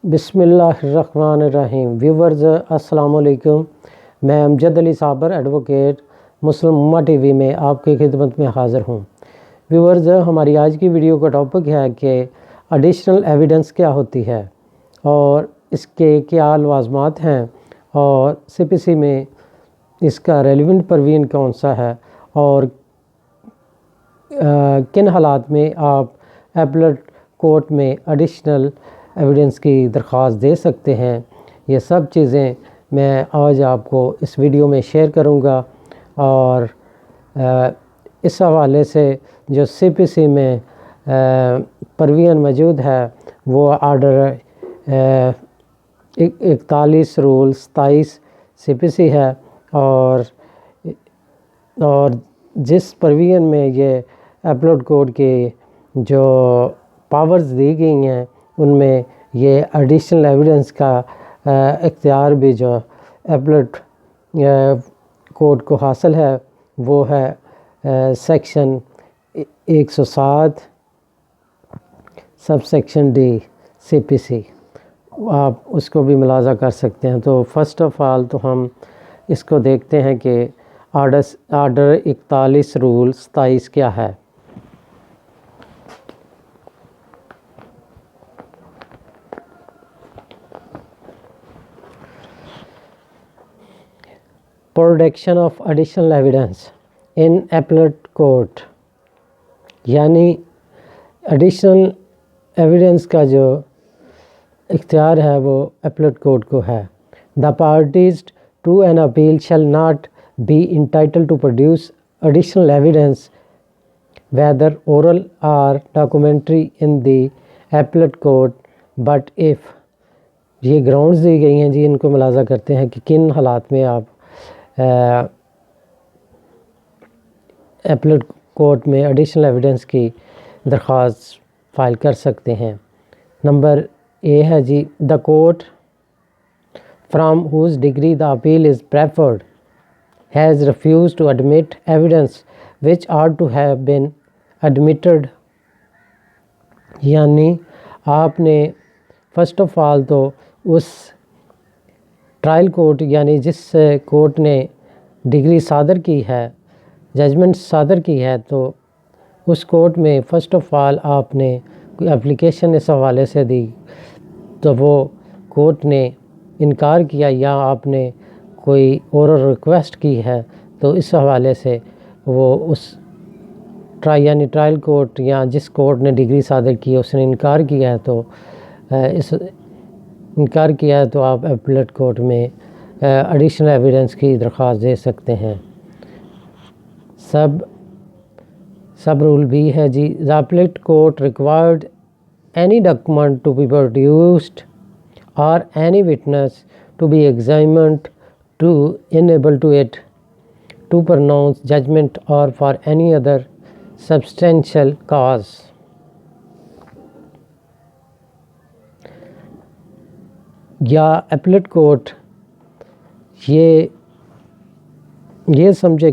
بسم اللہ الرحمن الرحیم۔ ویورز السلام علیکم، میں امجد علی صابر ایڈوکیٹ مسلم امہ ٹی وی میں آپ کی خدمت میں حاضر ہوں۔ ویورز، ہماری آج کی ویڈیو کا ٹاپک ہے کہ ایڈیشنل ایویڈنس کیا ہوتی ہے اور اس کے کیا لوازمات ہیں، اور سی پی سی میں اس کا ریلیونٹ پروین کون سا ہے، اور کن حالات میں آپ ایپلٹ کورٹ میں ایڈیشنل ایویڈنس کی درخواست دے سکتے ہیں۔ یہ سب چیزیں میں آج آپ کو اس ویڈیو میں شیئر کروں گا، اور اس حوالے سے جو سی پی سی میں پروین موجود ہے وہ آرڈر 41 رول 27 سی پی سی ہے، اور جس پروین میں یہ ایپلٹ کورٹ کی جو پاورز دی گئی ہیں ان میں یہ ایڈیشنل ایویڈنس کا اختیار بھی جو ایپلٹ کورٹ کو حاصل ہے وہ ہے section 107 sub section D C P C, آپ اس کو بھی ملاحظہ کر سکتے ہیں۔ تو فرسٹ آف آل تو ہم اس کو دیکھتے ہیں کہ آرڈر 41 رول 27 کیا ہے۔ Production of additional evidence in applet court, یعنی ایڈیشنل ایویڈنس کا جو اختیار ہے وہ ایپلٹ کورٹ کو ہے۔ The parties to an appeal shall not be entitled to produce additional evidence, whether oral or documentary, in the appellate court, but if یہ grounds دی گئی ہیں جی، ان کو ملاحظہ کرتے ہیں کہ کن حالات میں آپ ایپلٹ کورٹ میں ایڈیشنل ایویڈنس کی درخواست فائل کر سکتے ہیں۔ نمبر اے ہے جی، the court from whose degree the appeal is preferred has refused to admit evidence which ought to have been admitted، یعنی آپ نے فرسٹ آف آل تو اس ٹرائل کورٹ یعنی جس کورٹ نے ڈگری صادر کی ہے، ججمنٹ صادر کی ہے، تو اس کورٹ میں فرسٹ آف آل آپ نے کوئی اپلیکیشن اس حوالے سے دی تو وہ کورٹ نے انکار کیا، یا آپ نے کوئی اورل ریکویسٹ کی ہے تو اس حوالے سے وہ اس یعنی ٹرائل کورٹ یا جس کورٹ نے ڈگری صادر کی ہے اس نے انکار کیا ہے تو آپ ایپلٹ کورٹ میں ایڈیشنل ایویڈنس کی درخواست دے سکتے ہیں۔ سب رول بھی ہے جی، the appellate court required any document to be produced or any witness to be examined to enable to it to pronounce judgment or for any other substantial cause۔ یا applet court یہ سمجھے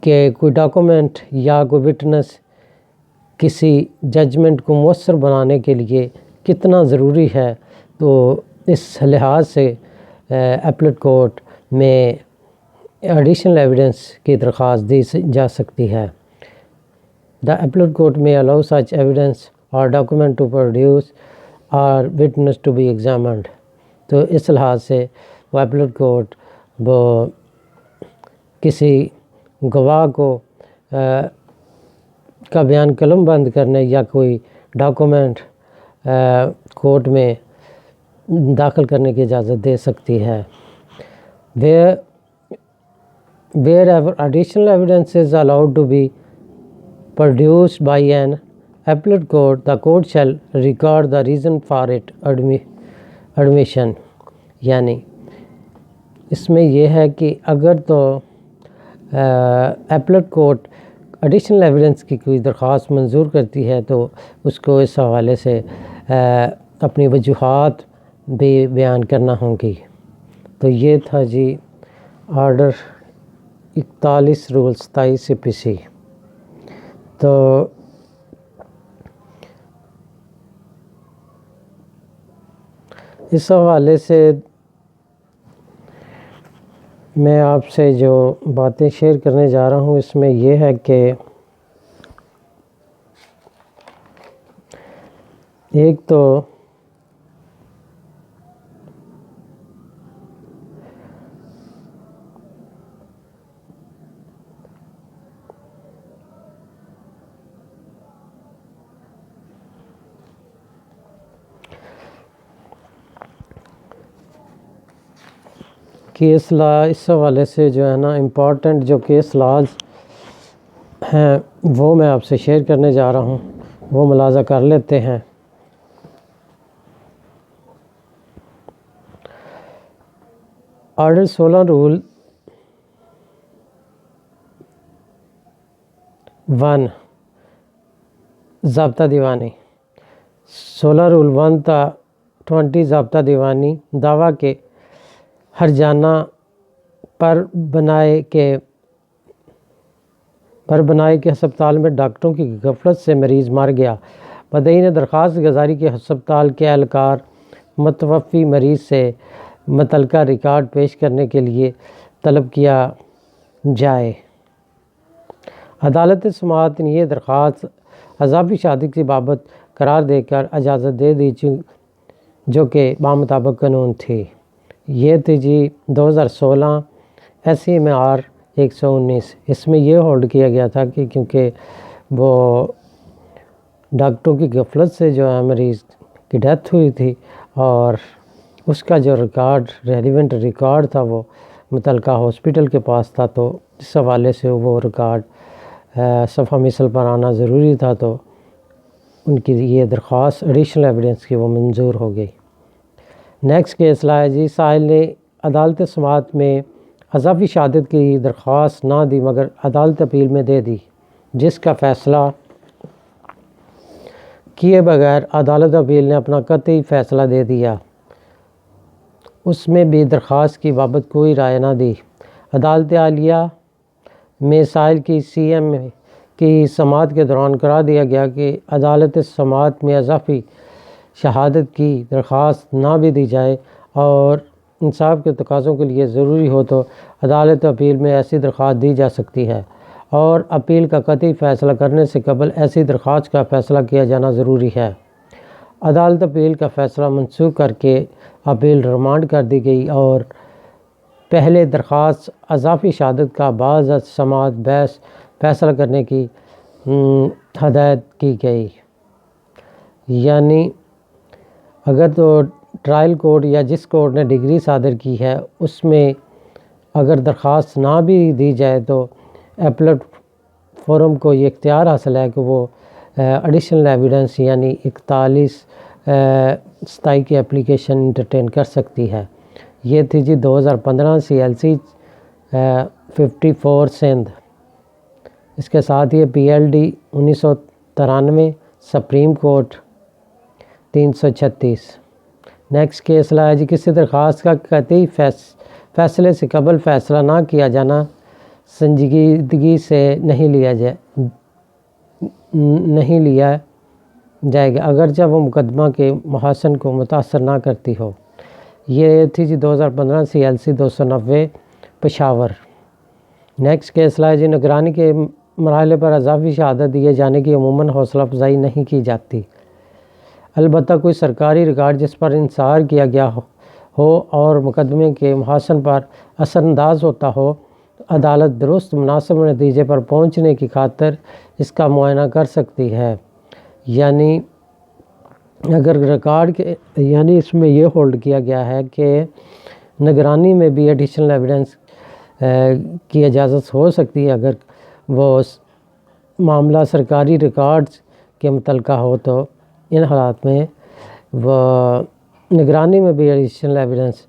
کہ کوئی document یا کوئی witness کسی judgment کو مؤثر بنانے کے لیے کتنا ضروری ہے، تو اس لحاظ سے ایپلٹ کورٹ میں ایڈیشنل ایویڈنس کی درخواست دی جا سکتی ہے۔ The appellate court may allow such evidence or document to produce or witness to be examined۔ تو اس لحاظ سے وہ ایپلٹ کورٹ وہ کسی گواہ کو کا بیان قلم بند کرنے یا کوئی ڈاکومنٹ کورٹ میں داخل کرنے کی اجازت دے سکتی ہے۔ Wherever additional evidence is allowed to be produced by an appellate court, the court shall regard the reason for it admission، یعنی اس میں یہ ہے کہ اگر تو ایپلٹ کورٹ ایڈیشنل ایویڈنس کی کوئی درخواست منظور کرتی ہے تو اس کو اس حوالے سے اپنی وجوہات بھی بیان کرنا ہوں گی۔ تو یہ تھا جی آرڈر 41 رول 27 سی پی سی۔ تو اس حوالے سے میں آپ سے جو باتیں شیئر کرنے جا رہا ہوں اس میں یہ ہے کہ ایک تو کیس لا، اس حوالے سے جو ہے نا امپورٹنٹ جو کیس لاز ہیں وہ میں آپ سے شیئر کرنے جا رہا ہوں، وہ ملاحظہ کر لیتے ہیں۔ آرڈر 16 رول 1 ضابطہ دیوانی، 16 رول 1 تا 20 ضابطہ دیوانی دعویٰ کے ہرجانہ پر بنائے کہ ہسپتال میں ڈاکٹروں کی غفلت سے مریض مر گیا۔ مدعی نے درخواست گزاری کہ ہسپتال کے اہلکار متوفی مریض سے متعلقہ ریکارڈ پیش کرنے کے لیے طلب کیا جائے۔ عدالت سماعت نے یہ درخواست اضافی شہادت کی بابت قرار دے کر اجازت دے دی جو کہ بامطابق قانون تھی۔ یہ تھی جی 2016 SCMR 119۔ اس میں یہ ہولڈ کیا گیا تھا کہ کیونکہ وہ ڈاکٹروں کی غفلت سے جو ہے مریض کی ڈیتھ ہوئی تھی اور اس کا جو ریکارڈ ریلیونٹ ریکارڈ تھا وہ متعلقہ ہاسپٹل کے پاس تھا، تو اس حوالے سے وہ ریکارڈ صفحہ مثل پر آنا ضروری تھا، تو ان کی یہ درخواست ایڈیشنل ایویڈنس کی وہ منظور ہو گئی۔ نیکسٹ کیس لایا جی، سائل نے عدالت سماعت میں اضافی شہادت کی درخواست نہ دی مگر عدالت اپیل میں دے دی، جس کا فیصلہ کیے بغیر عدالت اپیل نے اپنا قطعی فیصلہ دے دیا۔ اس میں بھی درخواست کی بابت کوئی رائے نہ دی۔ عدالت عالیہ میں سائل کی CM کی سماعت کے دوران قرار دیا گیا کہ عدالت سماعت میں اضافی شہادت کی درخواست نہ بھی دی جائے اور انصاف کے تقاضوں کے لیے ضروری ہو تو عدالت اپیل میں ایسی درخواست دی جا سکتی ہے، اور اپیل کا قطعی فیصلہ کرنے سے قبل ایسی درخواست کا فیصلہ کیا جانا ضروری ہے۔ عدالت اپیل کا فیصلہ منسوخ کر کے اپیل ریمانڈ کر دی گئی اور پہلے درخواست اضافی شہادت کا بعد از سماعت بحث فیصلہ کرنے کی ہدایت کی گئی۔ یعنی اگر تو ٹرائل کورٹ یا جس کورٹ نے ڈگری صادر کی ہے اس میں اگر درخواست نہ بھی دی جائے تو ایپلٹ فورم کو یہ اختیار حاصل ہے کہ وہ ایڈیشنل ایویڈنس یعنی 4127 کی اپلیکیشن انٹرٹین کر سکتی ہے۔ یہ تھی جی 2015 CLC 54 سندھ۔ اس کے ساتھ یہ PLD 1993 supreme court 336۔ Next case لایا جی، کسی درخواست کا قطعی فیصلے سے قبل فیصلہ نہ کیا جانا سنجیدگی سے نہیں لیا جائے گا اگرچہ وہ مقدمہ کے محسن کو متاثر نہ کرتی ہو۔ یہ تھی جی 2015 CLC 290 پشاور۔ نیکسٹ کیس لایا جی، نگرانی کے مرحلے پر اضافی شہادت دیے جانے کی عموماً حوصلہ افزائی نہیں کی جاتی، البتہ کوئی سرکاری ریکارڈ جس پر انحصار کیا گیا ہو اور مقدمے کے محسن پر اثر انداز ہوتا ہو، عدالت درست مناسب نتیجے پر پہنچنے کی خاطر اس کا معائنہ کر سکتی ہے۔ یعنی اگر ریکارڈ کے اس میں یہ ہولڈ کیا گیا ہے کہ نگرانی میں بھی ایڈیشنل ایویڈنس کی اجازت ہو سکتی ہے اگر وہ معاملہ سرکاری ریکارڈز کے متعلقہ ہو، تو ان حالات میں وہ نگرانی میں بھی ایڈیشنل ایویڈنس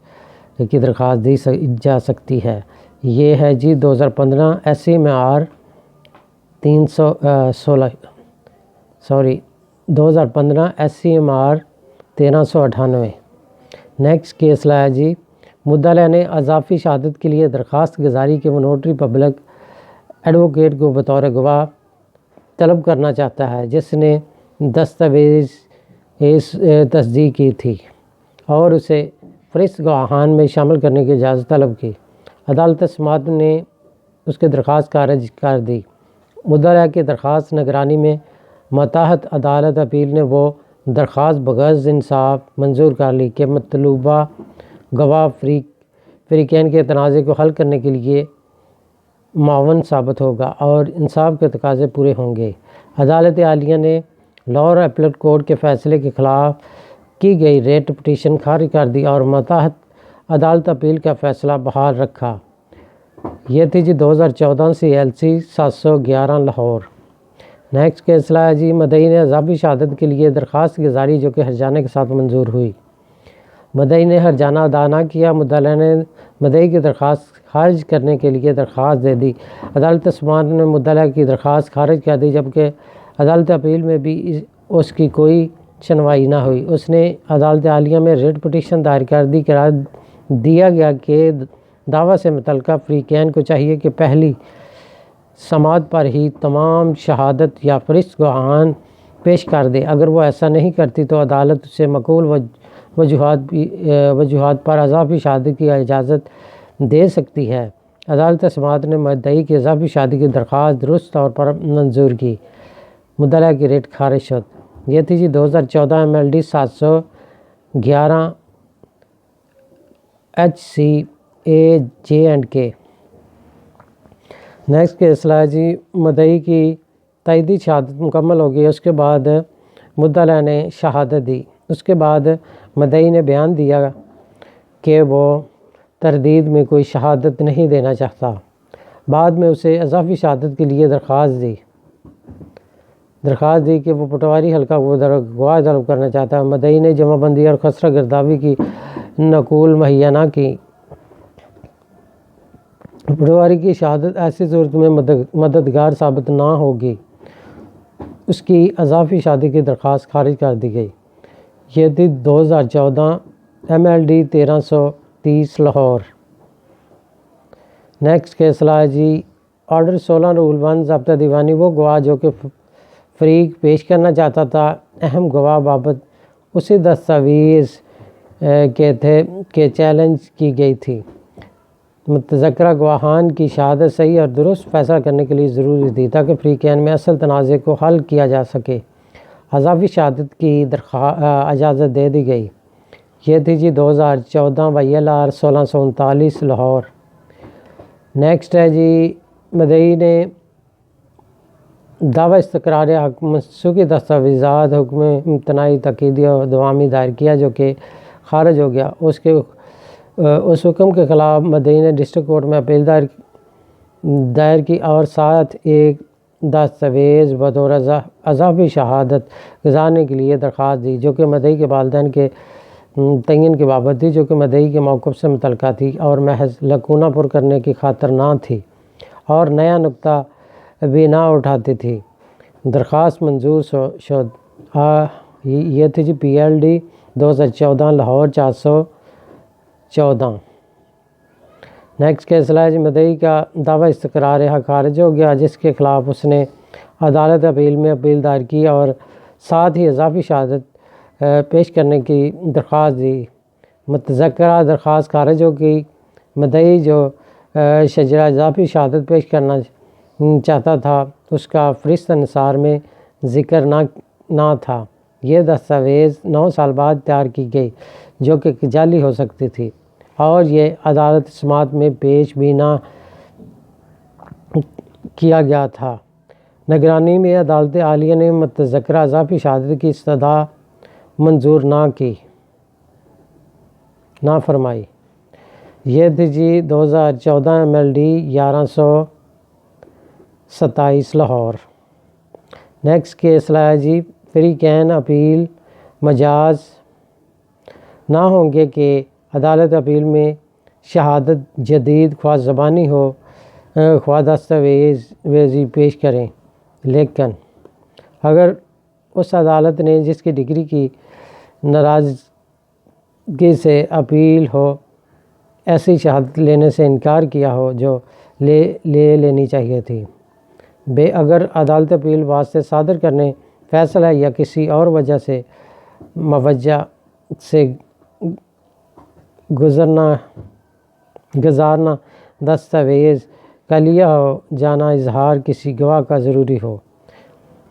کی درخواست دی جا سکتی ہے۔ یہ ہے جی 2015 SCMR 2015 SCMR 1398۔ نیکسٹ کیس لایا جی، مدعا نے اضافی شہادت کے لیے درخواست گزاری کے وہ نوٹری پبلک ایڈوکیٹ کو بطور گواہ طلب کرنا چاہتا ہے جس نے دستاویز تصدیق کی تھی۔ اور اسے فہرست گواہان میں شامل کرنے کی اجازت طلب کی۔ عدالت سماعت نے اس کی درخواست خارج کر دی۔ مدعا کی درخواست نگرانی میں ماتحت عدالت اپیل نے وہ درخواست بغرض انصاف منظور کر لی کہ مطلوبہ گواہ فریقین کے تنازع کو حل کرنے کے لیے معاون ثابت ہوگا اور انصاف کے تقاضے پورے ہوں گے۔ عدالت عالیہ نے لاہور اپیلیٹ کورٹ کے فیصلے کے خلاف کی گئی ریٹ پٹیشن خارج کر دی اور ماتحت عدالت اپیل کا فیصلہ بحال رکھا۔ یہ تھی جی 2014 CLC 711 لاہور۔ نیکسٹ کیس لایا جی مدعی نے اضافی شہادت کے لیے درخواست گزاری جو کہ ہرجانے کے ساتھ منظور ہوئی۔ مدعی نے ہرجانہ ادا نہ کیا، مدعا نے مدعی کی درخواست خارج کرنے کے لیے درخواست دے دی۔ عدالت سماعت نے مدعا کی درخواست خارج کر دی، جبکہ عدالت اپیل میں بھی اس کی کوئی سنوائی نہ ہوئی۔ اس نے عدالت عالیہ میں ریٹ پٹیشن دائر کر دی۔ قرار دیا گیا کہ دعویٰ سے متعلقہ فریقین کو چاہیے کہ پہلی سماعت پر ہی تمام شہادت یا فہرست گواہان پیش کر دے۔ اگر وہ ایسا نہیں کرتی تو عدالت اسے معقول وجوہات پر اضافی شہادت کی اجازت دے سکتی ہے۔ عدالت سماعت نے مدعی کی اضافی شہادت کی درخواست درست طور پر منظور کی۔ مدعا کی ریٹ خارج شد۔ یہ تھی جی 2014 MLD 711 HCA نیکسٹ کیس لایا جی مدعی کی تائیدی شہادت مکمل ہو گئی، اس کے بعد مدعا نے شہادت دی۔ اس کے بعد مدعی نے بیان دیا کہ وہ تردید میں کوئی شہادت نہیں دینا چاہتا۔ بعد میں اسے اضافی شہادت کے لیے درخواست دی کہ وہ پٹواری حلقہ کو گواہ طلب کرنا چاہتا ہے۔ مدعی نے جمع بندی اور خسرہ گردابی کی نقول مہیا نہ کی۔ پٹواری کی شہادت ایسی صورت میں مددگار ثابت نہ ہوگی، اس کی اضافی شہادت کی درخواست خارج کر دی گئی۔ یہ تھی 2014 MLD 1330 لاہور۔ نیکسٹ کیس لایا جی آرڈر 16 رول 1 ضابطہ دیوانی وہ گواہ جو کہ فریق پیش کرنا چاہتا تھا اہم گواہ بابت اسی دستاویز کے تھے کہ چیلنج کی گئی تھی۔ متذکرہ گواہان کی شہادت صحیح اور درست فیصلہ کرنے کے لیے ضروری تھی تاکہ فریقین میں اصل تنازع کو حل کیا جا سکے۔ اضافی شہادت کی اجازت دے دی گئی۔ یہ تھی جی 2014 YLR 1639 لاہور۔ نیکسٹ ہے جی مدعی نے دعویٰ استقرار حق منسوخی دستاویزات حکم امتناعی تاکیدی اور دوامی دائر کیا جو کہ خارج ہو گیا۔ اس حکم کے خلاف مدعی نے ڈسٹرکٹ کورٹ میں اپیل دائر کی اور ساتھ ایک دستاویز بطور اضافی شہادت گزارنے کے لیے درخواست دی جو کہ مدعی کے والدین کے تعین کے بابت تھی، جو کہ مدعی کے موقف سے متعلقہ تھی اور محض لکونہ پر کرنے کی خاطر نہ تھی اور نیا نقطہ بھی نہ اٹھاتی تھی۔ درخواست منظور شد۔ یہ تھی جی PLD 2014 لاہور 414۔ نیکسٹ کیس لایا جی مدعی کا دعویٰ استقرار حق خارج ہو گیا جس کے خلاف اس نے عدالت اپیل میں اپیل دائر کی اور ساتھ ہی اضافی شہادت پیش کرنے کی درخواست دی۔ متذکرہ درخواست خارج ہو گئی۔ مدعی جو شجرہ اضافی شہادت پیش کرنا چاہتا تھا اس کا فہرست نثار میں ذکر نہ تھا۔ یہ دستاویز 9 سال بعد تیار کی گئی جو کہ جعلی ہو سکتی تھی اور یہ عدالت سماعت میں پیش بھی نہ کیا گیا تھا۔ نگرانی میں عدالت عالیہ نے متذکرہ اضافی شہادت کی استدعا منظور نہ فرمائی۔ یہ تھی جی 2014 MLD 1127 لاہور۔ نیکسٹ کیس لایا جی فریقین اپیل مجاز نہ ہوں گے کہ عدالت اپیل میں شہادت جدید خواہ زبانی ہو خواہ دستاویزی پیش کریں، لیکن اگر اس عدالت نے جس کی ڈگری کی ناراضگی سے اپیل ہو ایسی شہادت لینے سے انکار کیا ہو جو لینی چاہیے تھی۔ اگر عدالت اپیل واسطے صادر کرنے فیصلہ یا کسی اور وجہ سے موجہ سے گزارنا دستاویز کا لیا ہو جانا اظہار کسی گواہ کا ضروری ہو،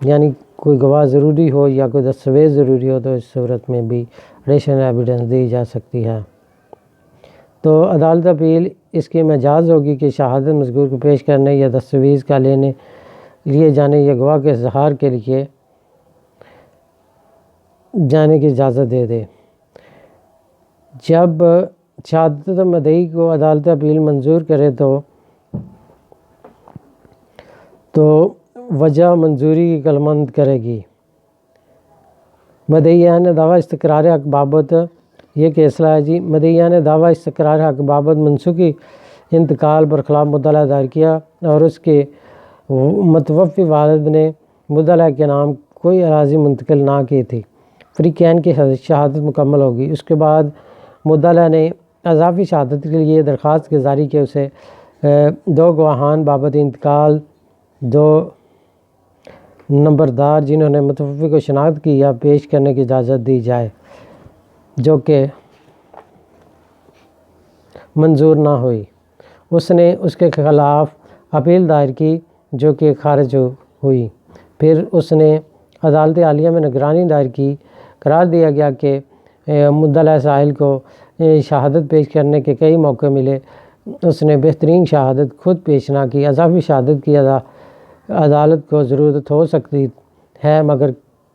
یعنی کوئی گواہ ضروری ہو یا کوئی دستاویز ضروری ہو، تو اس صورت میں بھی ایڈیشنل ایویڈنس دی جا سکتی ہے۔ تو عدالت اپیل اس کی مجاز ہوگی کہ شہادت مذکور کو پیش کرنے یا دستاویز کا لیے جانے یا گواہ کے اظہار کے لیے جانے کی اجازت دے دے۔ جب شہادت مدعی کو عدالت اپیل منظور کرے تو وجہ منظوری کی کلمند کرے گی۔ مدعیان دعویٰ استقرار حق بابت یہ فیصلہ ہے جی، مدعیان دعویٰ استقرار حق بابت منسوخی انتقال برخلاف مدعا دائر کیا اور اس کے متوفی والد نے مدعا کے نام کوئی اراضی منتقل نہ کی تھی، فریقین کی شہادت مکمل ہوگی۔ اس کے بعد مدعا نے اضافی شہادت کے لیے درخواست گزاری کہ اسے 2 گواہان بابت انتقال 2 نمبردار جنہوں نے متوفی کو شناخت کی یا پیش کرنے کی اجازت دی جائے، جو کہ منظور نہ ہوئی۔ اس نے اس کے خلاف اپیل دائر کی جو کہ خارج ہوئی۔ پھر اس نے عدالت عالیہ میں نگرانی دائر کی۔ قرار دیا گیا کہ مدعا سائل کو شہادت پیش کرنے کے کئی موقع ملے، اس نے بہترین شہادت خود پیش نہ کی۔ اضافی شہادت کی عدالت کو ضرورت ہو سکتی ہے، مگر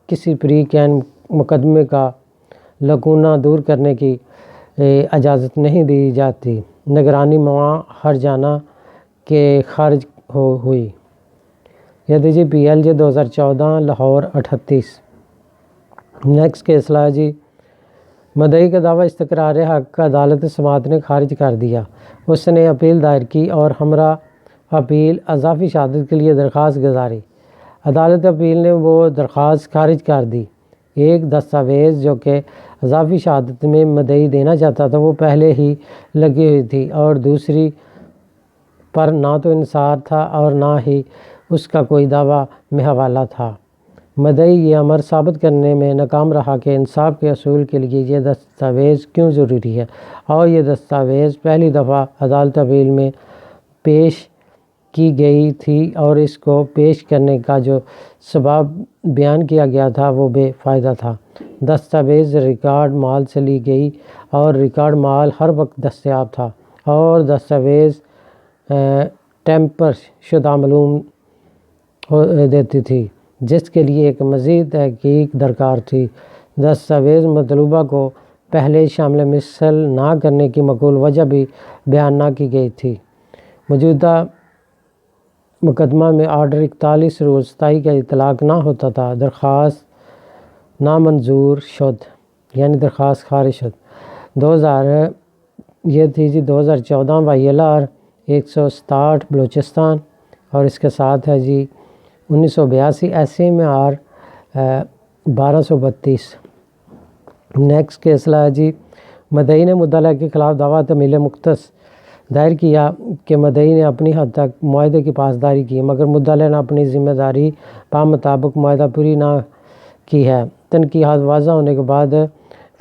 کسی فریقین مقدمے کا لکونہ دور کرنے کی اجازت نہیں دی جاتی۔ نگرانی مواں ہرجانہ کے خارج ہوئی۔ یدی پی ایل جے 2014 لاہور 38۔ نیکسٹ فیصلہ ہے جی، مدعی کا دعویٰ استقرار حق کا عدالت سماعت نے خارج کر دیا۔ اس نے اپیل دائر کی اور ہمراہ اپیل اضافی شہادت کے لیے درخواست گزاری۔ عدالت اپیل نے وہ درخواست خارج کر دی۔ ایک دستاویز جو کہ اضافی شہادت میں مدعی دینا چاہتا تھا وہ پہلے ہی لگی ہوئی تھی، اور دوسری پر نہ تو انحصار تھا اور نہ ہی اس کا کوئی دعویٰ میں حوالہ تھا۔ مدعی یہ امر ثابت کرنے میں ناکام رہا کہ انصاف کے حصول کے لیے یہ دستاویز کیوں ضروری ہے، اور یہ دستاویز پہلی دفعہ عدالت اپیل میں پیش کی گئی تھی اور اس کو پیش کرنے کا جو سبب بیان کیا گیا تھا وہ بے فائدہ تھا۔ دستاویز ریکارڈ مال سے لی گئی اور ریکارڈ مال ہر وقت دستیاب تھا، اور دستاویز ٹیمپر شدہ معلوم دیتی تھی، جس کے لیے ایک مزید تحقیق درکار تھی۔ دستاویز مطلوبہ کو پہلے شامل مثل نہ کرنے کی معقول وجہ بھی بیان نہ کی گئی تھی۔ موجودہ مقدمہ میں آرڈر 41 روز 27 کا اطلاق نہ ہوتا تھا، درخواست نامنظور شد، یعنی درخواست خارج شد۔ 2014 YLR 167 بلوچستان، اور اس کے ساتھ ہے جی 1982 SMR 1232۔ نیکسٹ فیصلہ ہے جی، مدعی نے مدعا کے خلاف دعویٰ تمیل مختص دائر کیا کہ مدعی نے اپنی حد تک معاہدے کی پاسداری کی، مگر مدعا نے اپنی ذمہ داری پا مطابق معاہدہ پوری نہ کی ہے۔ تنقیحات واضح ہونے کے بعد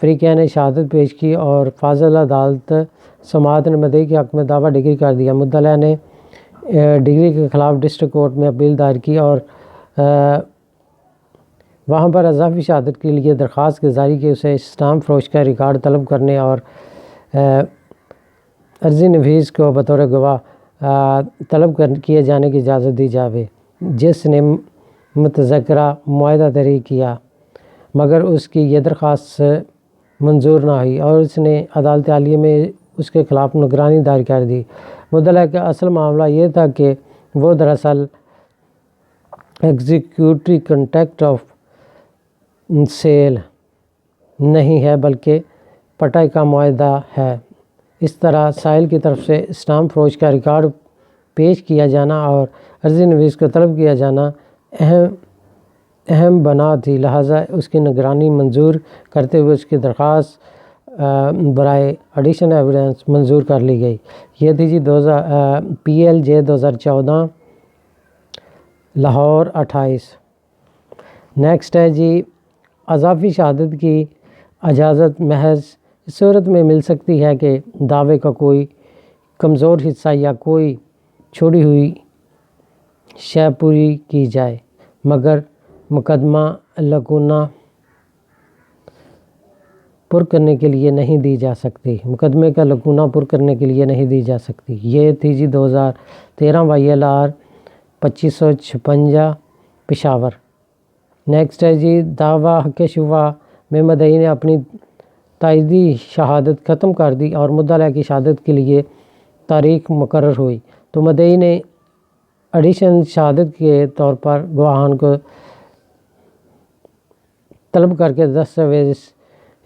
فریقین نے شہادت پیش کی اور فاضل عدالت سماعت نے مدعی کے حق میں دعویٰ ڈگری کر دیا۔ مدعا نے ڈگری کے خلاف ڈسٹرکٹ کورٹ میں اپیل دائر کی اور وہاں پر اضافی شہادت کے لیے درخواست گزاری کہ اسے اسٹامپ فروش کا ریکارڈ طلب کرنے اور عرضی نویس کو بطور گواہ طلب کیے جانے کی اجازت دی جاوے، جس نے متذکرہ معاہدہ تحریر کیا، مگر اس کی یہ درخواست منظور نہ ہوئی اور اس نے عدالت عالیہ میں اس کے خلاف نگرانی دائر کر دی۔ مدعا کا اصل معاملہ یہ تھا کہ وہ دراصل ایگزیکیوٹری کنٹریکٹ آف سیل نہیں ہے بلکہ پٹائی کا معاہدہ ہے۔ اس طرح سائل کی طرف سے اسٹامپ فروش کا ریکارڈ پیش کیا جانا اور عرضی نویس کو طلب کیا جانا اہم بنا تھی، لہٰذا اس کی نگرانی منظور کرتے ہوئے اس کی درخواست برائے ایڈیشنل ایویڈنس منظور کر لی گئی۔ یہ تھی جی PLJ 2014 لاہور 28۔ نیکسٹ ہے جی، اضافی شہادت کی اجازت محض اس صورت میں مل سکتی ہے کہ دعوے کا کوئی کمزور حصہ یا کوئی چھوڑی ہوئی شے پوری کی جائے، مگر مقدمہ لکونہ پر کرنے کے لیے نہیں دی جا سکتی، مقدمے کا لکونہ پر کرنے کے لیے نہیں دی جا سکتی۔ یہ تھی جی 2013 YLR 2556 پشاور۔ نیکسٹ ہے جی دعویٰ حق شفا میں مدعی نے اپنی تائیدی شہادت ختم کر دی اور مدعا کی شہادت کے لیے تاریخ مقرر ہوئی، تو مدعی نے ایڈیشن شہادت کے طور پر گواہان کو طلب کر کے دستاویز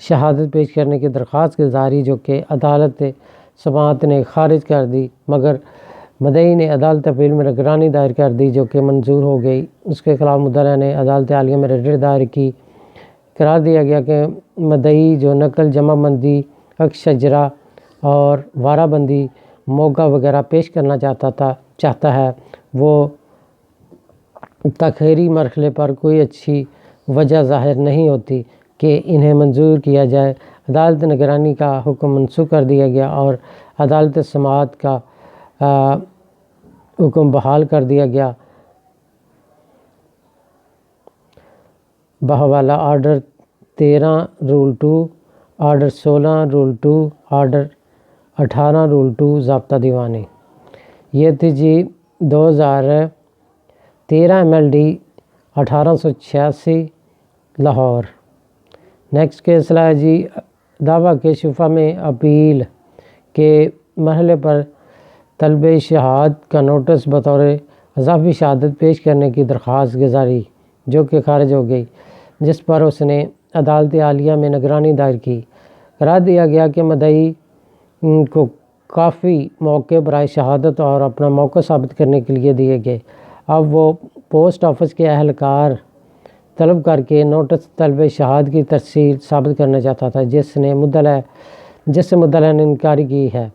شہادت پیش کرنے کی درخواست گزاری، جو کہ عدالت سماعت نے خارج کر دی، مگر مدعی نے عدالت اپیل میں نگرانی دائر کر دی، جو کہ منظور ہو گئی۔ اس کے خلاف مدعا نے عدالت عالیہ میں ریٹ دائر کی۔ قرار دیا گیا کہ مدعی جو نقل، جمع بندی، عکس شجرہ اور وارہ بندی، موقع وغیرہ پیش کرنا چاہتا ہے، وہ تاخیری مرحلے پر کوئی اچھی وجہ ظاہر نہیں ہوتی کہ انہیں منظور کیا جائے۔ عدالت نگرانی کا حکم منسوخ کر دیا گیا اور عدالت سماعت کا حکم بحال کر دیا گیا بحوالہ order 13 rule 2، order 16 rule 2، order 18 rule 2 ضابطہ دیوانی۔ یہ تھی جی 2013 MLD 1886 لاہور۔ نیکسٹ کیس ہے جی دعویٰ کے شفا میں اپیل کے مرحلے پر طلب شہادت کا نوٹس بطور اضافی شہادت پیش کرنے کی درخواست گزاری، جو کہ خارج ہو گئی، جس پر اس نے عدالت عالیہ میں نگرانی دائر کی۔ قرار دیا گیا کہ مدعی کو کافی موقع برائے شہادت اور اپنا موقع ثابت کرنے کے لیے دیے گئے۔ اب وہ پوسٹ آفس کے اہلکار طلب کر کے نوٹس طلب شہادت کی ترسیل ثابت کرنا چاہتا تھا، جس سے مدعا نے انکاری کی ہے۔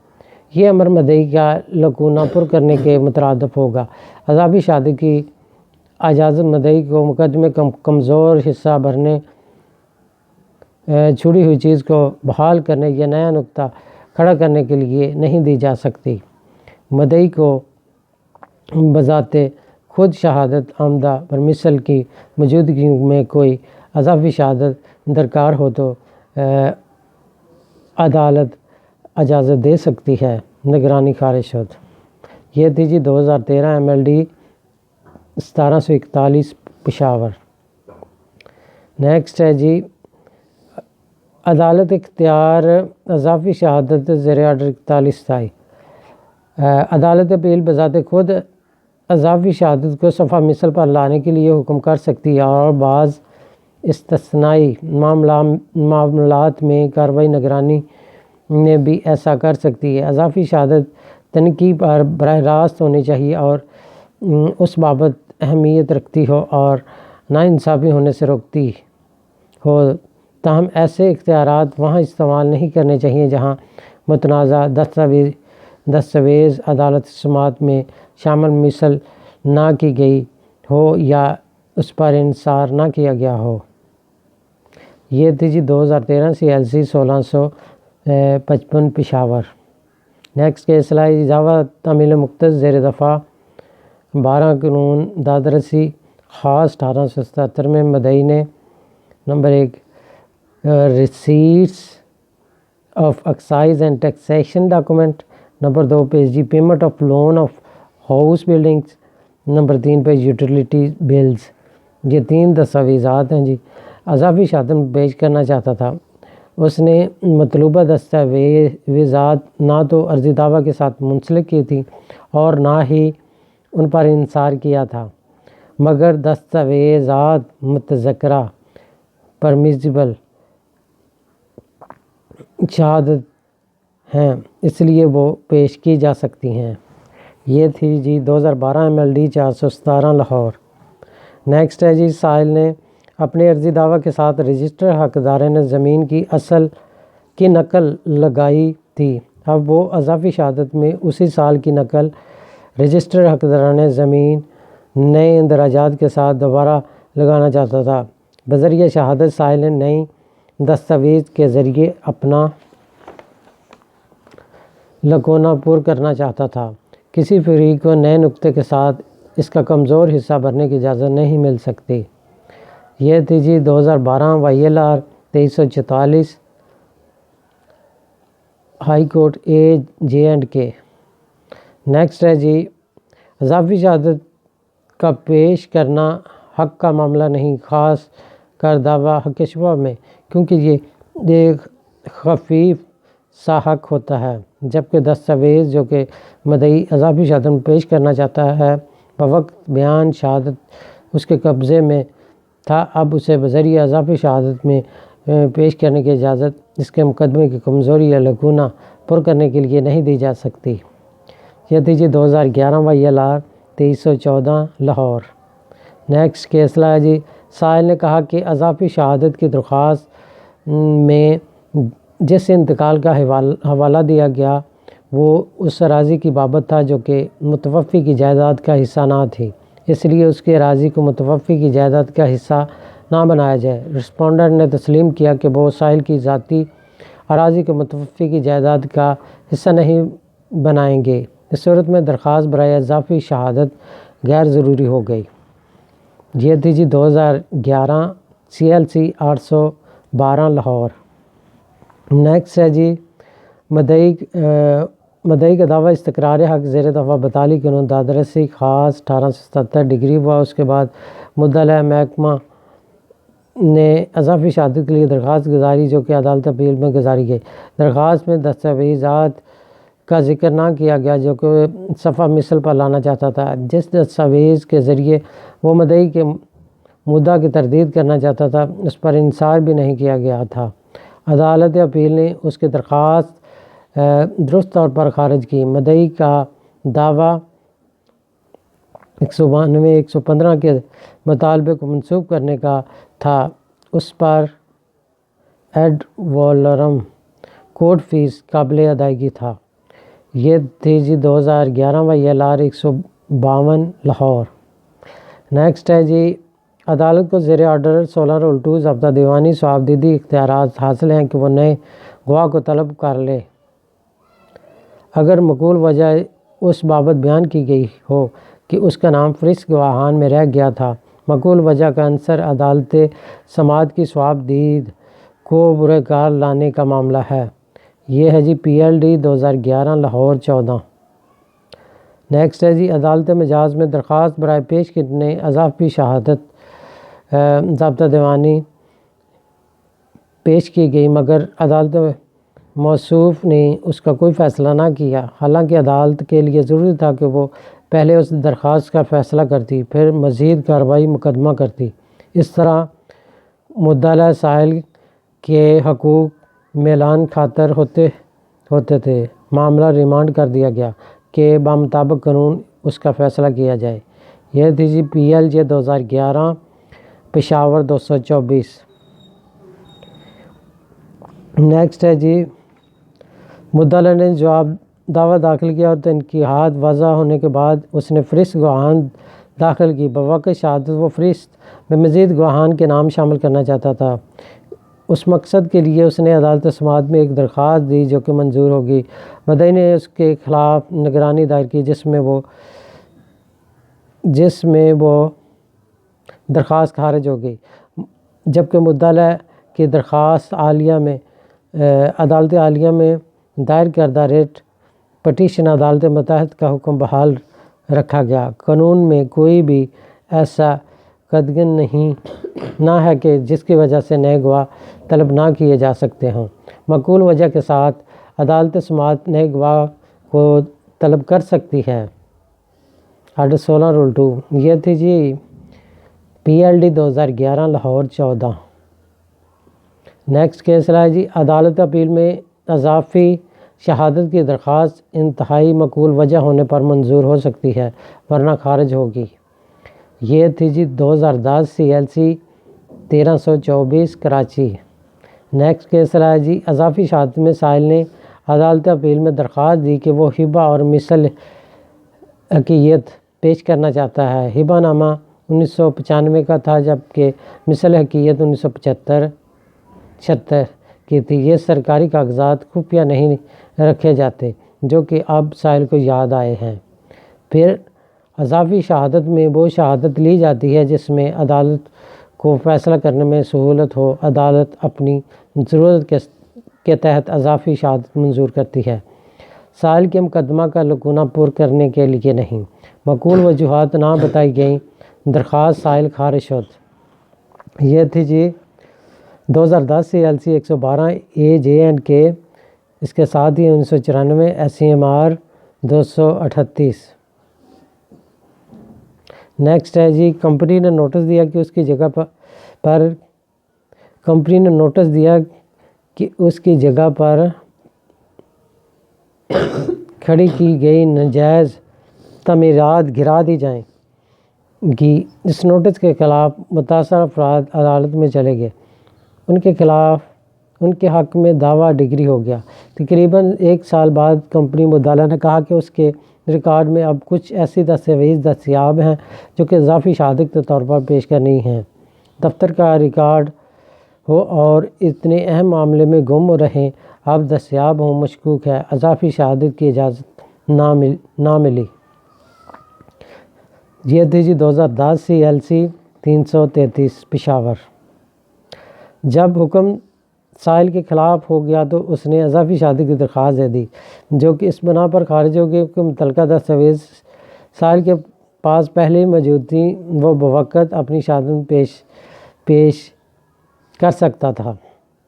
یہ امر مدعی کا لکونہ پر کرنے کے مترادف ہوگا۔ اضافی شہادت کی اجازت مدعی کو مقدمے کا کمزور حصہ بھرنے، چھوڑی ہوئی چیز کو بحال کرنے یا نیا نقطہ کھڑا کرنے کے لیے نہیں دی جا سکتی۔ مدعی کو بذات خود شہادت آمدہ پر مثل کی موجودگی میں کوئی اضافی شہادت درکار ہو تو عدالت اجازت دے سکتی ہے، نگرانی خارج شد۔ یہ تھی جی 2013 MLD 1741 پشاور۔ نیکسٹ ہے جی عدالت اختیار اضافی شہادت زیر آرڈر 41 عدالت اپیل بذات خود اضافی شہادت کو صفحہ مثل پر لانے کے لیے حکم کر سکتی ہے اور بعض استثنائی معاملات میں کارروائی نگرانی میں بھی ایسا کر سکتی ہے۔ اضافی شہادت تنقیح پر براہ راست ہونی چاہیے اور اس بابت اہمیت رکھتی ہو اور ناانصافی ہونے سے روکتی ہو، تاہم ایسے اختیارات وہاں استعمال نہیں کرنے چاہیے جہاں متنازع دستاویز عدالت سماعت میں شامل مثل نہ کی گئی ہو یا اس پر انحصار نہ کیا گیا ہو۔ یہ تھی جی 2013 CLC 1655 پشاور۔ نیکسٹ کیس ہے دعویٰ تعمیل مختص زیر دفعہ 12 قانون دادرسی خاص 1877 میں مدعی نے number 1 receipts of excise and taxation document, number 2 page جی payment of loan of house buildings, number 3 page utility bills. یہ 3 دستاویزات ہیں جی۔ اضافی شہادت پیش کرنا چاہتا تھا۔ اس نے مطلوبہ دستاویزات نہ تو عرضی دعویٰ کے ساتھ منسلک کی تھی اور نہ ہی ان پر انحصار کیا تھا، مگر دستاویزات متذکرہ پرمیزیبل شہادت ہیں، اس لیے وہ پیش کی جا سکتی ہیں۔ یہ تھی جی 2012 MLD 417 لاہور۔ نیکسٹ ہے جی سائل نے اپنے عرضی دعویٰ کے ساتھ رجسٹر حقداران زمین کی اصل کی نقل لگائی تھی۔ اب وہ اضافی شہادت میں اسی سال کی نقل رجسٹر حقداران زمین نئے اندراجات کے ساتھ دوبارہ لگانا چاہتا تھا۔ بذریعہ شہادت سائل نے نئی دستاویز کے ذریعے اپنا لکونہ پر کرنا چاہتا تھا۔ کسی فریق کو نئے نقطے کے ساتھ اس کا کمزور حصہ بھرنے کی اجازت نہیں مل سکتی۔ یہ تھی جی 2012 YLR 2344 high court AJ&K۔ Next ہے جی اضافی شہادت کا پیش کرنا حق کا معاملہ نہیں، خاص کر دعویٰ حق شبہ میں، کیونکہ یہ ایک خفیف سا حق ہوتا ہے، جبکہ دستاویز جو کہ مدعی اضافی شہادت میں پیش کرنا چاہتا ہے بوقت بیان شہادت اس کے قبضے میں تھا، اب اسے بذریعہ اضافی شہادت میں پیش کرنے کی اجازت اس کے مقدمے کی کمزوری یا لکونہ پر کرنے کے لیے نہیں دی جا سکتی۔ یہ تھی جی 2011 YLR 2314 لاہور۔ نیکسٹ کیس ہے جی سائل نے کہا کہ اضافی شہادت کی درخواست میں جس انتقال کا حوالہ دیا گیا وہ اس اراضی کی بابت تھا جو کہ متوفی کی جائیداد کا حصہ نہ تھی، اس لیے اس کی اراضی کو متوفی کی جائیداد کا حصہ نہ بنایا جائے۔ رسپونڈنٹ نے تسلیم کیا کہ وہ سائل کی ذاتی اراضی کو متوفی کی جائیداد کا حصہ نہیں بنائیں گے۔ اس صورت میں درخواست برائے اضافی شہادت غیر ضروری ہو گئی۔ یہ تھی جی 2011 CLC 812 لاہور۔ نیکسٹ ہے جی مدعی کا دعویٰ استقرار حق زیر دفعہ بطالی قانون دادرسی خاص 1877 ڈگری ہوا۔ اس کے بعد مدعا محکمہ نے اضافی شہادت کے لیے درخواست گزاری جو کہ عدالت اپیل میں گزاری گئی۔ درخواست میں دستاویزات کا ذکر نہ کیا گیا جو کہ صفحہ مثل پر لانا چاہتا تھا، جس دستاویز کے ذریعے وہ مدعی کے مدعا کی تردید کرنا چاہتا تھا اس پر انحصار بھی نہیں کیا گیا تھا۔ عدالت اپیل نے اس کی درخواست درست طور پر خارج کی۔ مدعی کا دعویٰ 192 115 کے مطالبے کو منسوخ کرنے کا تھا، اس پر ایڈ والورم کورٹ فیس قابل ادائیگی تھا۔ یہ تھی جی 2011 YLR 152 لاہور۔ نیکسٹ ہے جی عدالت کو زیر آرڈر 16 رول 2 ضابطہ دیوانی صوابدیدی اختیارات حاصل ہیں کہ وہ نئے گواہ کو طلب کر لے اگر معقول وجہ اس بابت بیان کی گئی ہو کہ اس کا نام فہرست گواہان میں رہ گیا تھا۔ معقول وجہ کا عنصر عدالت سماعت کی صوابدید کو برے کار لانے کا معاملہ ہے۔ یہ ہے جی PLD 2011 لاہور 14۔ نیکسٹ ہے جی عدالت مجاز میں درخواست برائے پیش کرنے اضافی شہادت ضابطہ دیوانی پیش کی گئی مگر عدالت موصوف نے اس کا کوئی فیصلہ نہ کیا، حالانکہ عدالت کے لیے ضروری تھا کہ وہ پہلے اس درخواست کا فیصلہ کرتی پھر مزید کارروائی مقدمہ کرتی۔ اس طرح مدعا سائل کے حقوق میلان خاطر ہوتے تھے۔ معاملہ ریمانڈ کر دیا گیا کہ بمطابق قانون اس کا فیصلہ کیا جائے۔ یہ تھی جی PLJ 2011 پشاور 224۔ نیکسٹ ہے جی مدعا نے جواب دعویٰ داخل کیا اور تنقیحات واضح ہونے کے بعد اس نے فہرست گواہان داخل کی۔ بوقت شہادت وہ فہرست میں مزید گواہان کے نام شامل کرنا چاہتا تھا۔ اس مقصد کے لیے اس نے عدالت سماعت میں ایک درخواست دی جو کہ منظور ہوگی۔ مدعی نے اس کے خلاف نگرانی دائر کی جس میں وہ درخواست خارج ہو گئی، جبکہ مدعا کی درخواست عدالت عالیہ میں دائر کردہ ریٹ پٹیشن عدالت متحدہ کا حکم بحال رکھا گیا۔ قانون میں کوئی بھی ایسا قدغن نہ ہے کہ جس کی وجہ سے نئے گواہ طلب نہ کیے جا سکتے ہوں۔ معقول وجہ کے ساتھ عدالت سماعت نئے گواہ کو طلب کر سکتی ہے۔ Order 16 rule 2۔ یہ تھی جی PLD 2011 لاہور 14۔ نیکسٹ کیس ہے جی عدالت اپیل میں اضافی شہادت کی درخواست انتہائی معقول وجہ ہونے پر منظور ہو سکتی ہے ورنہ خارج ہوگی۔ یہ تھی جی 2010 CLC 1324 کراچی۔ نیکسٹ کیس ہے جی اضافی شہادت میں سائل نے عدالت اپیل میں درخواست دی کہ وہ ہبہ اور مثل حقیقت پیش کرنا چاہتا ہے۔ ہبہ نامہ 1995 کا تھا جبکہ مثل حقیقت 1975 کی تھی۔ یہ سرکاری کاغذات خفیہ نہیں رکھے جاتے، جو کہ اب سائل کو یاد آئے ہیں۔ پھر اضافی شہادت میں وہ شہادت لی جاتی ہے جس میں عدالت کو فیصلہ کرنے میں سہولت ہو۔ عدالت اپنی ضرورت کے تحت اضافی شہادت منظور کرتی ہے، سائل کے مقدمہ کا لکونہ پر کرنے کے لیے نہیں۔ معقول وجوہات نہ بتائی گئیں، درخواست سائل خارج شد۔ یہ تھی جی 2010 CLC 112 AJ&K، اس کے ساتھ ہی 1994 SCMR 238۔ نیکسٹ ہے جی، کمپنی نے نوٹس دیا کہ اس کی جگہ پر کھڑی کی گئی ناجائز تعمیرات گرا دی جائیں گی۔ اس نوٹس کے خلاف متاثرہ افراد عدالت میں چلے گئے، ان کے حق میں دعویٰ ڈگری ہو گیا۔ تقریباً 1 سال بعد کمپنی مدعا نے کہا کہ اس کے ریکارڈ میں اب کچھ ایسی دستاویز دستیاب ہیں جو کہ اضافی شہادت کے طور پر پیش کرنی ہیں۔ دفتر کا ریکارڈ ہو اور اتنے اہم معاملے میں گم رہیں اب دستیاب ہوں، مشکوک ہے۔ اضافی شہادت کی اجازت نہ ملی۔ یہ تھی جی 2010 CLC 333 پشاور۔ جب حکم سائل کے خلاف ہو گیا تو اس نے اضافی شہادت کی درخواست دے دی، جو کہ اس بنا پر خارج ہو گئی کہ متعلقہ دستاویز سائل کے پاس پہلے ہی موجود تھیں، وہ بوقت اپنی شہادت پیش کر سکتا تھا۔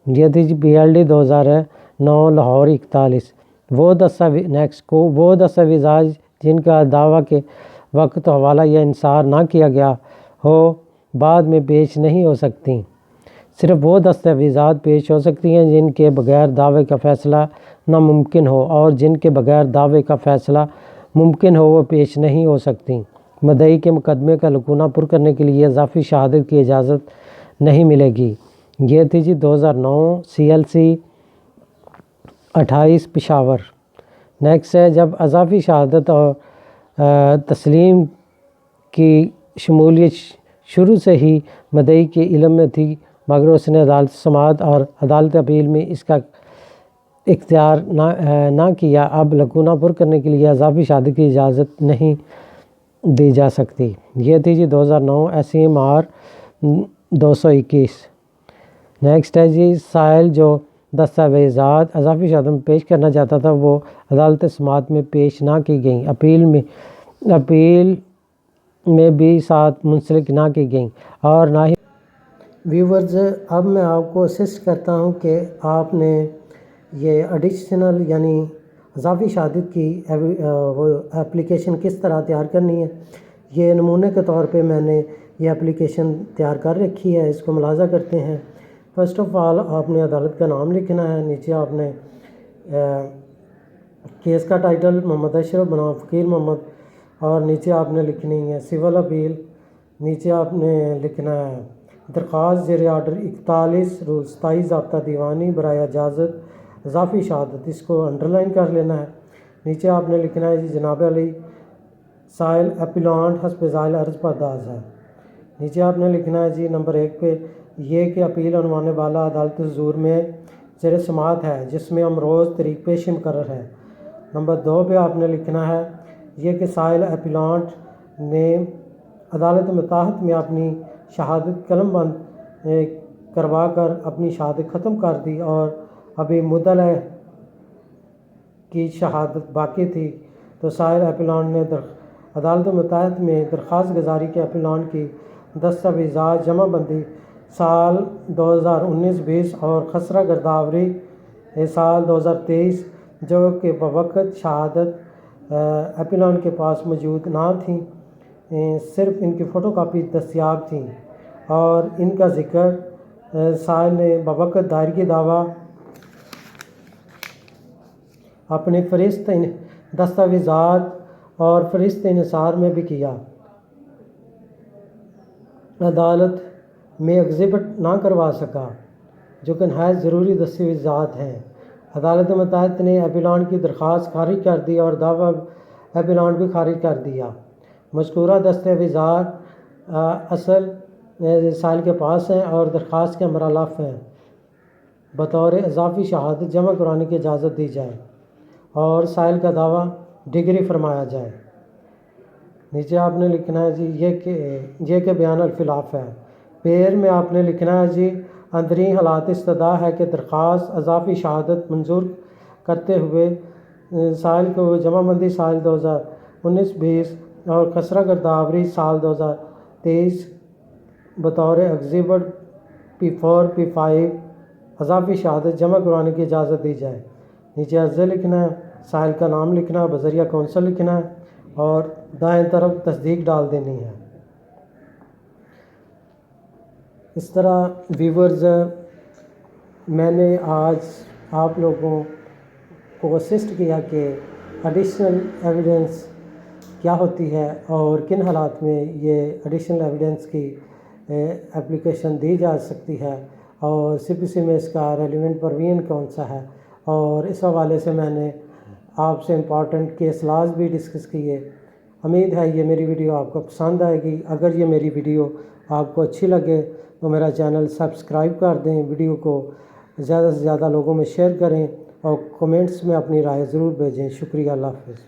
یہ تھی جی PLD 2009 لاہور 41۔ وہ دستاویزات جن کا دعویٰ کے وقت حوالہ یا انحصار نہ کیا گیا ہو بعد میں پیش نہیں ہو سکتی۔ صرف وہ دستاویزات پیش ہو سکتی ہیں جن کے بغیر دعوے کا فیصلہ ناممکن ہو، اور جن کے بغیر دعوے کا فیصلہ ممکن ہو وہ پیش نہیں ہو سکتی۔ مدعی کے مقدمے کا لکونہ پر کرنے کے لیے اضافی شہادت کی اجازت نہیں ملے گی۔ یہ تھی جی 2009 CLC 28 پشاور۔ نیکسٹ ہے، جب اضافی شہادت اور تسلیم کی شمولیت شروع سے ہی مدعی کے علم میں تھی، مگر اس نے عدالت سماعت اور عدالت اپیل میں اس کا اختیار نہ کیا، اب لکونہ پر کرنے کے لیے اضافی شہادت کی اجازت نہیں دی جا سکتی۔ یہ تھی جی 2009 SCMR 221۔ نیکسٹ ہے جی، سائل جو دستاویزات اضافی شہادت میں پیش کرنا چاہتا تھا وہ عدالت سماعت میں پیش نہ کی گئیں، اپیل میں بھی ساتھ منسلک نہ کی گئیں، اور نہ ہی ویورز۔ اب میں آپ کو اسسٹ کرتا ہوں کہ آپ نے یہ ایڈیشنل یعنی اضافی شہادت کی وہ اپلیکیشن کس طرح تیار کرنی ہے۔ یہ نمونے کے طور پہ میں نے یہ اپلیکیشن تیار کر رکھی ہے، اس کو ملاحظہ کرتے ہیں۔ فرسٹ آف آل آپ نے عدالت کا نام لکھنا ہے، نیچے آپ نے کیس کا ٹائٹل محمد اشرف بنام فقیر محمد، اور نیچے آپ نے لکھنی ہے سول اپیل، نیچے آپ نے لکھنا ہے درخواست زیر آرڈر 41 رول 27 ضابطہ دیوانی برائے اجازت اضافی شہادت، اس کو انڈرلائن کر لینا ہے۔ نیچے آپ نے لکھنا ہے جی جناب علی سائل اپیلانٹ حسب ذائل عرض پرداز ہے۔ نیچے آپ نے لکھنا ہے جی نمبر 1 پہ یہ کہ اپیل عنوان بالا عدالت حضور میں زیر سماعت ہے، جس میں امروز تاریخ پیشی مقرر ہے۔ نمبر 2 پہ آپ نے لکھنا ہے یہ کہ سائل اپیلانٹ نے عدالت متحد میں اپنی شہادت قلم بند کروا کر اپنی شہادت ختم کر دی اور ابھی مدعا کی شہادت باقی تھی، تو سائل اپیلانٹ نے عدالت متحد میں درخواست گزاری کے اپیلانٹ کی دستاویزات جمع بندی سال 2019-20 اور خسرہ گرداوری سال 2023 جو کہ بوقت شہادت اپیلانٹ کے پاس موجود نہ تھیں، صرف ان کی فوٹو کاپی دستیاب تھیں، اور ان کا ذکر سائل نے بوقت دائرگی دعویٰ اپنے فہرست دستاویزات اور فہرست انحصار میں بھی کیا۔ عدالت میں ایگزیبٹ نہ کروا سکا، جو کہ نہایت ضروری دستاویزات ہیں۔ عدالت متحد نے اپیلانٹ کی درخواست خارج کر دی اور دعویٰ اپیلانٹ بھی خارج کر دیا۔ مذکورہ دستاویزات اصل سائل کے پاس ہیں اور درخواست کے امرالف ہیں، بطور اضافی شہادت جمع کرانے کی اجازت دی جائے۔ اور سائل کا دعویٰ ڈگری فرمایا جائے۔ نیچے آپ نے لکھنا ہے جی یہ کہ بیان الخلاف ہے۔ پیر میں آپ نے لکھنا ہے جی اندرین حالات استدعا ہے کہ درخواست اضافی شہادت منظور کرتے ہوئے سائل کو جمع بندی سال 2019-20 اور خسرہ گرداوری سال 2023 بطور ایگزیبٹ P4 P5 اضافی شہادت جمع کروانے کی اجازت دی جائے۔ نیچے عرضے لکھنا ہے، سائل کا نام لکھنا ہے، بذریعہ کونسل لکھنا ہے اور دائیں طرف تصدیق ڈال دینی ہے۔ اس طرح ویورز میں نے آج آپ لوگوں کو اسسٹ کیا کہ ایڈیشنل ایویڈنس کیا ہوتی ہے اور کن حالات میں یہ ایڈیشنل ایویڈنس کی اپلیکیشن دی جا سکتی ہے اور CPC میں اس کا ریلیونٹ پروویژن کون سا ہے، اور اس حوالے سے میں نے آپ سے امپورٹنٹ کیس لاز بھی ڈسکس کیے۔ امید ہے یہ میری ویڈیو آپ کو پسند آئے گی۔ اگر یہ میری ویڈیو آپ کو اچھی لگے تو میرا چینل سبسکرائب کر دیں، ویڈیو کو زیادہ سے زیادہ لوگوں میں شیئر کریں اور کمنٹس میں اپنی رائے ضرور بھیجیں۔ شکریہ، اللہ حافظ۔